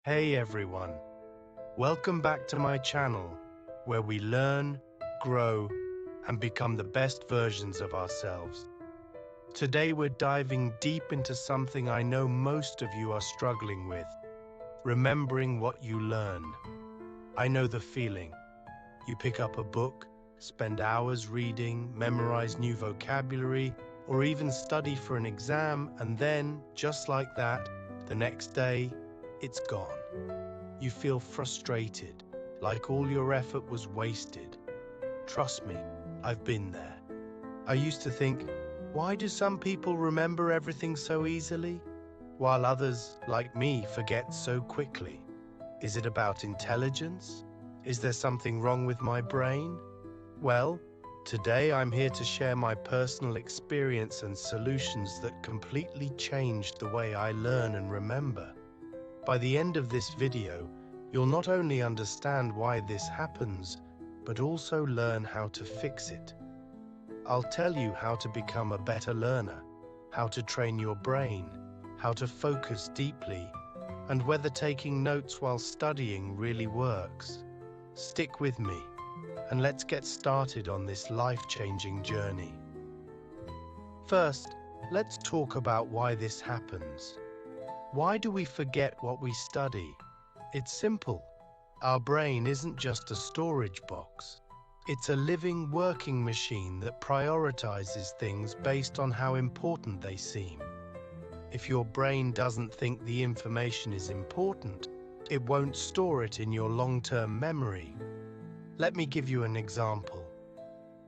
Hey everyone, welcome back to my channel where we learn, grow, and become the best versions of ourselves. Today we're diving deep into something I know most of you are struggling with, remembering what you learn. I know the feeling. You pick up a book, spend hours reading, memorize new vocabulary, or even study for an exam, and then, just like that, the next day, it's gone. You feel frustrated, like all your effort was wasted. Trust me, I've been there. I used to think, why do some people remember everything so easily, while others, like me, forget so quickly? Is it about intelligence? Is there something wrong with my brain? Well, today I'm here to share my personal experience and solutions that completely changed the way I learn and remember. By the end of this video, you'll not only understand why this happens, but also learn how to fix it. I'll tell you how to become a better learner, how to train your brain, how to focus deeply, and whether taking notes while studying really works. Stick with me, and let's get started on this life-changing journey. First, let's talk about why this happens. Why do we forget what we study? It's simple. Our brain isn't just a storage box. It's a living, working machine that prioritizes things based on how important they seem. If your brain doesn't think the information is important, it won't store it in your long-term memory. Let me give you an example.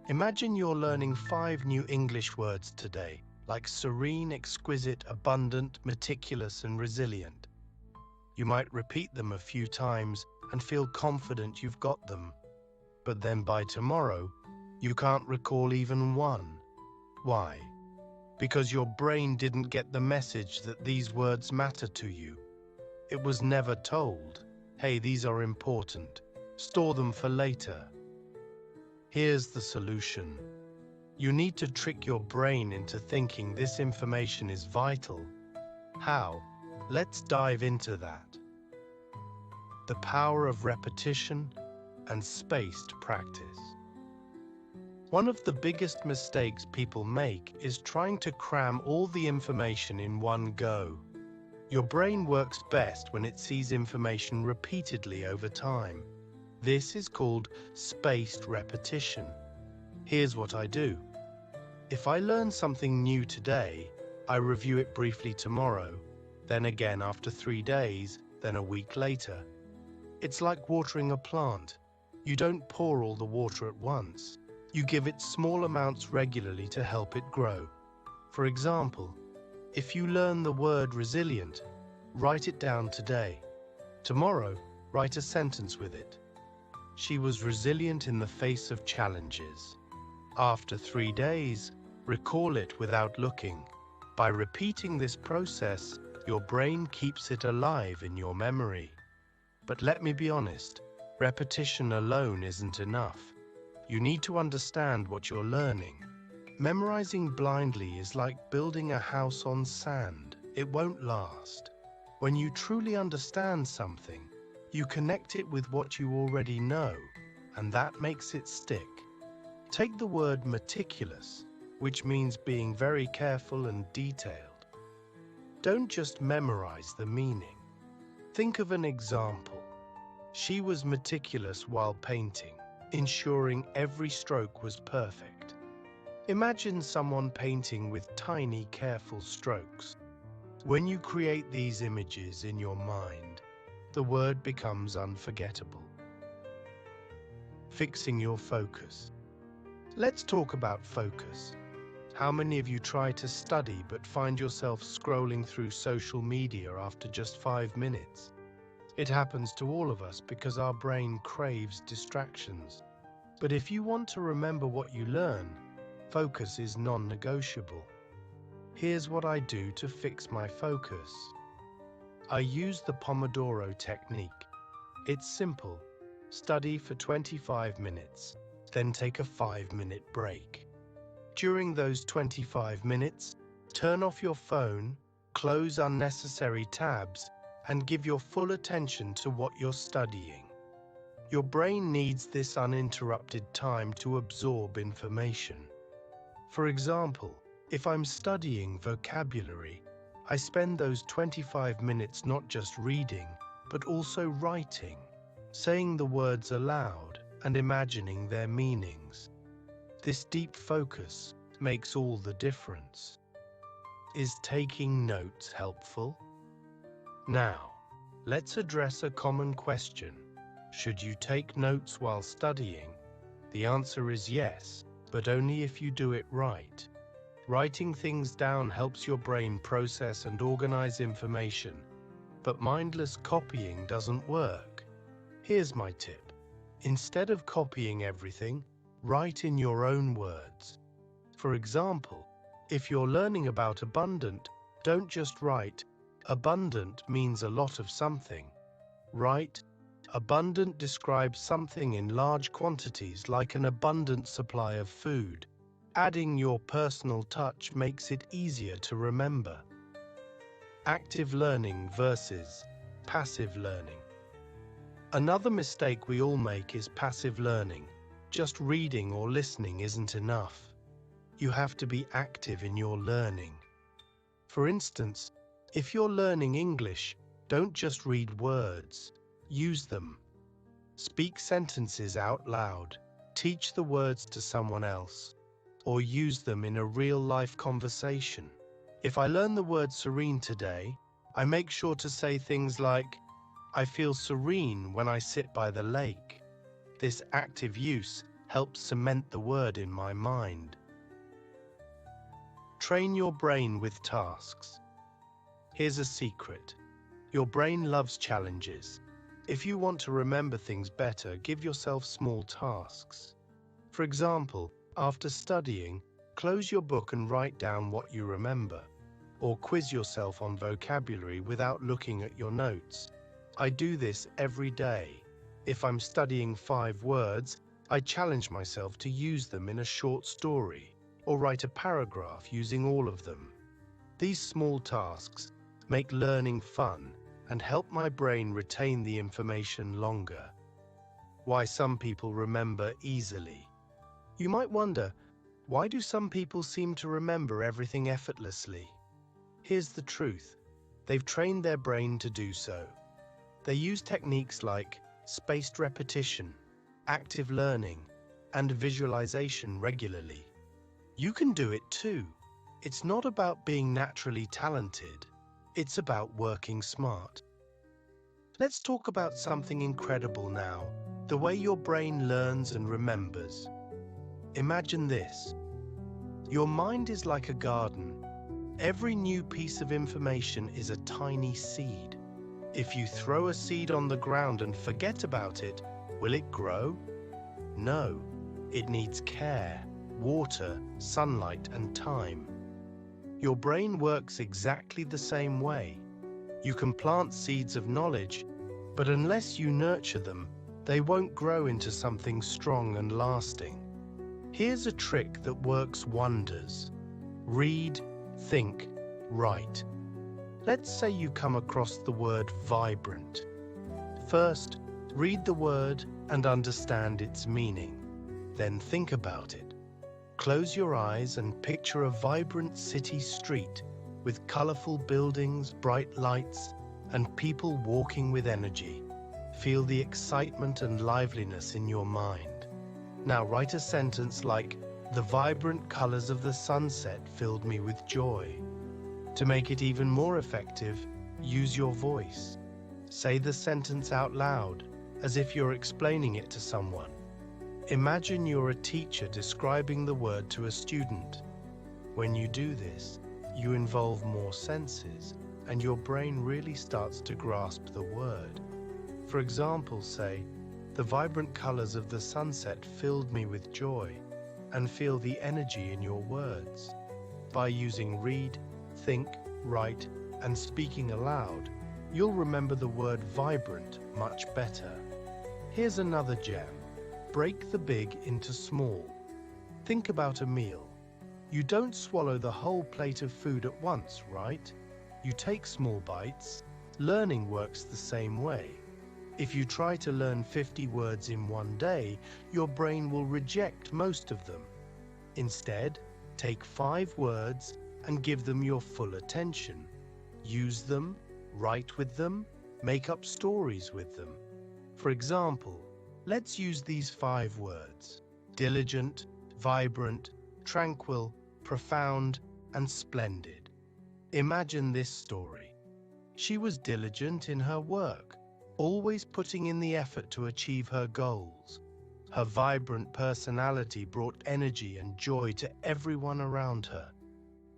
Imagine you're learning 5 new English words today, like serene, exquisite, abundant, meticulous, and resilient. You might repeat them a few times and feel confident you've got them. But then by tomorrow, you can't recall even one. Why? Because your brain didn't get the message that these words matter to you. It was never told, hey, these are important. Store them for later. Here's the solution. You need to trick your brain into thinking this information is vital. How? Let's dive into that. The power of repetition and spaced practice. One of the biggest mistakes people make is trying to cram all the information in one go. Your brain works best when it sees information repeatedly over time. This is called spaced repetition. Here's what I do. If I learn something new today, I review it briefly tomorrow, then again after 3 days, then a week later. It's like watering a plant. You don't pour all the water at once. You give it small amounts regularly to help it grow. For example, if you learn the word resilient, write it down today. Tomorrow, write a sentence with it. She was resilient in the face of challenges. After 3 days, recall it without looking. By repeating this process, your brain keeps it alive in your memory. But let me be honest, repetition alone isn't enough. You need to understand what you're learning. Memorizing blindly is like building a house on sand. It won't last. When you truly understand something, you connect it with what you already know, and that makes it stick. Take the word meticulous, which means being very careful and detailed. Don't just memorize the meaning. Think of an example. She was meticulous while painting, ensuring every stroke was perfect. Imagine someone painting with tiny, careful strokes. When you create these images in your mind, the word becomes unforgettable. Fixing your focus. Let's talk about focus. How many of you try to study but find yourself scrolling through social media after just 5 minutes? It happens to all of us because our brain craves distractions. But if you want to remember what you learn, focus is non-negotiable. Here's what I do to fix my focus. I use the Pomodoro technique. It's simple. Study for 25 minutes, then take a 5-minute break. During those 25 minutes, turn off your phone, close unnecessary tabs, and give your full attention to what you're studying. Your brain needs this uninterrupted time to absorb information. For example, if I'm studying vocabulary, I spend those 25 minutes not just reading, but also writing, saying the words aloud and imagining their meanings. This deep focus makes all the difference. Is taking notes helpful? Now, let's address a common question. Should you take notes while studying? The answer is yes, but only if you do it right. Writing things down helps your brain process and organize information, but mindless copying doesn't work. Here's my tip. Instead of copying everything, write in your own words. For example, if you're learning about abundant, don't just write, "Abundant means a lot of something." Write, "Abundant describes something in large quantities like an abundant supply of food." Adding your personal touch makes it easier to remember. Active learning versus passive learning. Another mistake we all make is passive learning. Just reading or listening isn't enough. You have to be active in your learning. For instance, if you're learning English, don't just read words, use them. Speak sentences out loud, teach the words to someone else, or use them in a real-life conversation. If I learn the word serene today, I make sure to say things like, "I feel serene when I sit by the lake." This active use helps cement the word in my mind. Train your brain with tasks. Here's a secret. Your brain loves challenges. If you want to remember things better, give yourself small tasks. For example, after studying, close your book and write down what you remember, or quiz yourself on vocabulary without looking at your notes. I do this every day. If I'm studying 5 words, I challenge myself to use them in a short story, or write a paragraph using all of them. These small tasks make learning fun and help my brain retain the information longer. Why some people remember easily. You might wonder, why do some people seem to remember everything effortlessly? Here's the truth. They've trained their brain to do so. They use techniques like spaced repetition, active learning, and visualization regularly. You can do it too. It's not about being naturally talented. It's about working smart. Let's talk about something incredible now, the way your brain learns and remembers. Imagine this. Your mind is like a garden. Every new piece of information is a tiny seed. If you throw a seed on the ground and forget about it, will it grow? No. It needs care, water, sunlight, and time. Your brain works exactly the same way. You can plant seeds of knowledge, but unless you nurture them, they won't grow into something strong and lasting. Here's a trick that works wonders. Read, think, write. Let's say you come across the word vibrant. First, read the word and understand its meaning. Then think about it. Close your eyes and picture a vibrant city street with colorful buildings, bright lights, and people walking with energy. Feel the excitement and liveliness in your mind. Now write a sentence like, "The vibrant colors of the sunset filled me with joy." To make it even more effective, use your voice. Say the sentence out loud, as if you're explaining it to someone. Imagine you're a teacher describing the word to a student. When you do this, you involve more senses, and your brain really starts to grasp the word. For example, say, "The vibrant colors of the sunset filled me with joy," and feel the energy in your words. By using read, think, write, and speaking aloud, you'll remember the word vibrant much better. Here's another gem. Break the big into small. Think about a meal. You don't swallow the whole plate of food at once, right? You take small bites, Learning works the same way. If you try to learn 50 words in one day, your brain will reject most of them. Instead, take 5 words and give them your full attention. Use them, write with them, make up stories with them. For example, let's use these 5 words: diligent, vibrant, tranquil, profound, and splendid. Imagine this story. She was diligent in her work, always putting in the effort to achieve her goals. Her vibrant personality brought energy and joy to everyone around her.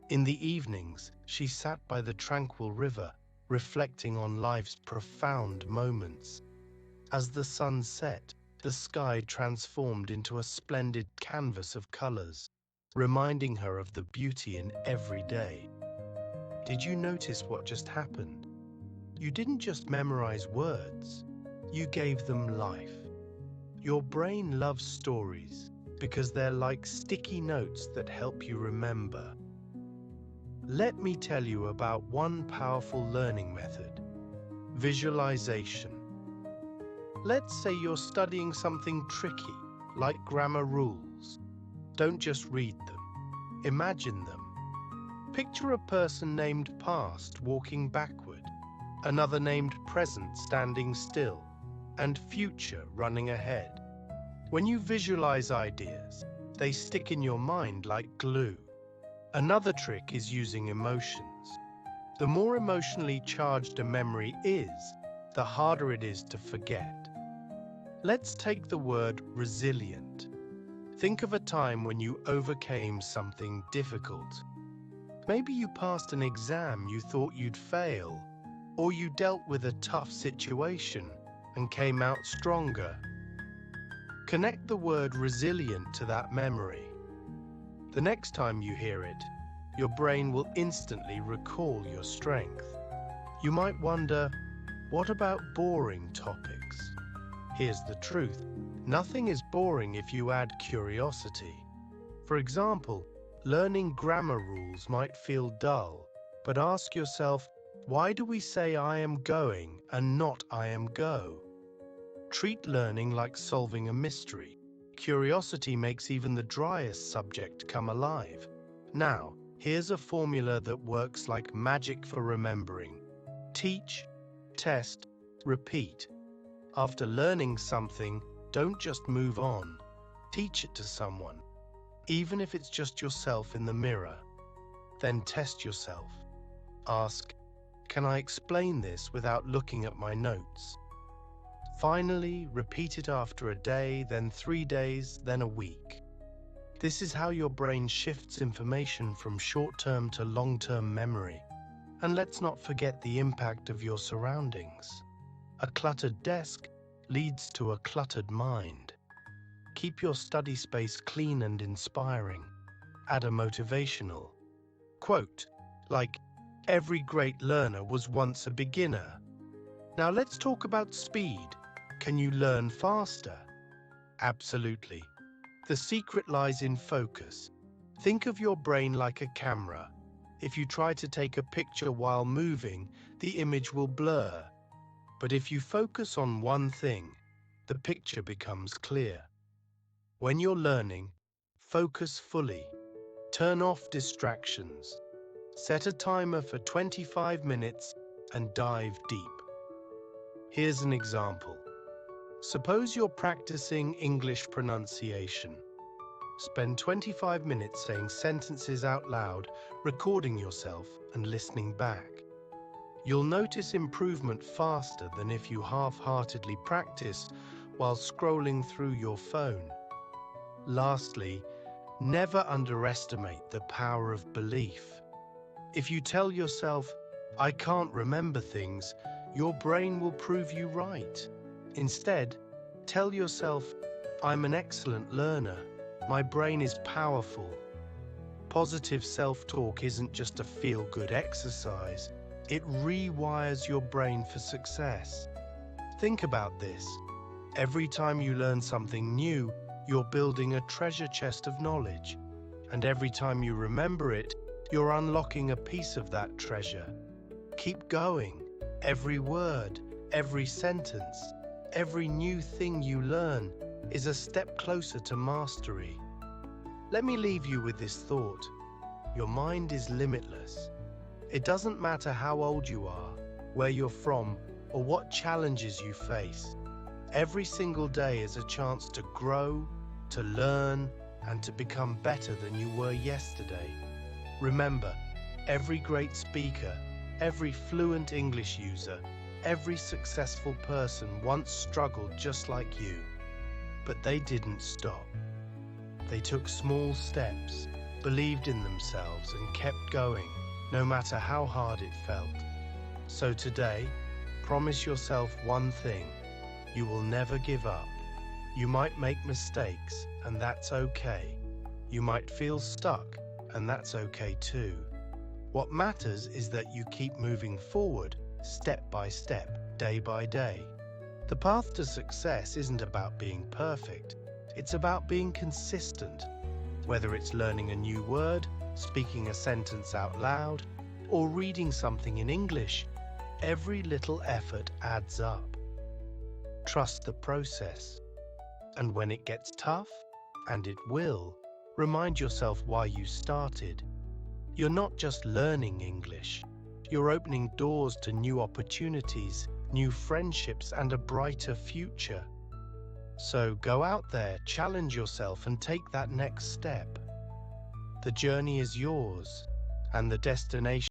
In the evenings, she sat by the tranquil river, reflecting on life's profound moments. As the sun set, the sky transformed into a splendid canvas of colors, reminding her of the beauty in every day. Did you notice what just happened? You didn't just memorize words, you gave them life. Your brain loves stories because they're like sticky notes that help you remember. Let me tell you about one powerful learning method: visualization. Let's say you're studying something tricky, like grammar rules. Don't just read them, imagine them. Picture a person named past walking backward, another named present standing still, and future running ahead. When you visualize ideas, they stick in your mind like glue. Another trick is using emotions. The more emotionally charged a memory is, the harder it is to forget. Let's take the word resilient. Think of a time when you overcame something difficult. Maybe you passed an exam you thought you'd fail, or you dealt with a tough situation and came out stronger. Connect the word resilient to that memory. The next time you hear it, your brain will instantly recall your strength. You might wonder, what about boring topics? Here's the truth: nothing is boring if you add curiosity. For example, learning grammar rules might feel dull, but ask yourself, why do we say I am going and not I am go? Treat learning like solving a mystery. Curiosity makes even the driest subject come alive. Now, here's a formula that works like magic for remembering. Teach, test, repeat. After learning something, don't just move on. Teach it to someone, even if it's just yourself in the mirror. Then test yourself. Ask, can I explain this without looking at my notes? Finally, repeat it after a day, then 3 days, then a week. This is how your brain shifts information from short-term to long-term memory. And let's not forget the impact of your surroundings. A cluttered desk leads to a cluttered mind. Keep your study space clean and inspiring. Add a motivational quote, like, "Every great learner was once a beginner." Now let's talk about speed. Can you learn faster? Absolutely. The secret lies in focus. Think of your brain like a camera. If you try to take a picture while moving, the image will blur. But if you focus on one thing, the picture becomes clear. When you're learning, focus fully. Turn off distractions. Set a timer for 25 minutes and dive deep. Here's an example. Suppose you're practicing English pronunciation. Spend 25 minutes saying sentences out loud, recording yourself and listening back. You'll notice improvement faster than if you half-heartedly practice while scrolling through your phone. Lastly, never underestimate the power of belief. If you tell yourself, "I can't remember things," your brain will prove you right. Instead, tell yourself, "I'm an excellent learner. My brain is powerful." Positive self-talk isn't just a feel-good exercise. It rewires your brain for success. Think about this. Every time you learn something new, you're building a treasure chest of knowledge. And every time you remember it, you're unlocking a piece of that treasure. Keep going. Every word, every sentence, every new thing you learn is a step closer to mastery. Let me leave you with this thought. Your mind is limitless. It doesn't matter how old you are, where you're from, or what challenges you face. Every single day is a chance to grow, to learn, and to become better than you were yesterday. Remember, every great speaker, every fluent English user, every successful person once struggled just like you. But they didn't stop. They took small steps, believed in themselves, and kept going, no matter how hard it felt. So today, promise yourself one thing: you will never give up. You might make mistakes, and that's okay. You might feel stuck, and that's okay too. What matters is that you keep moving forward, step by step, day by day. The path to success isn't about being perfect. It's about being consistent. Whether it's learning a new word, speaking a sentence out loud, or reading something in English, every little effort adds up. Trust the process. And when it gets tough, and it will, remind yourself why you started. You're not just learning English. You're opening doors to new opportunities, new friendships, and a brighter future. So go out there, challenge yourself, and take that next step. The journey is yours, and the destination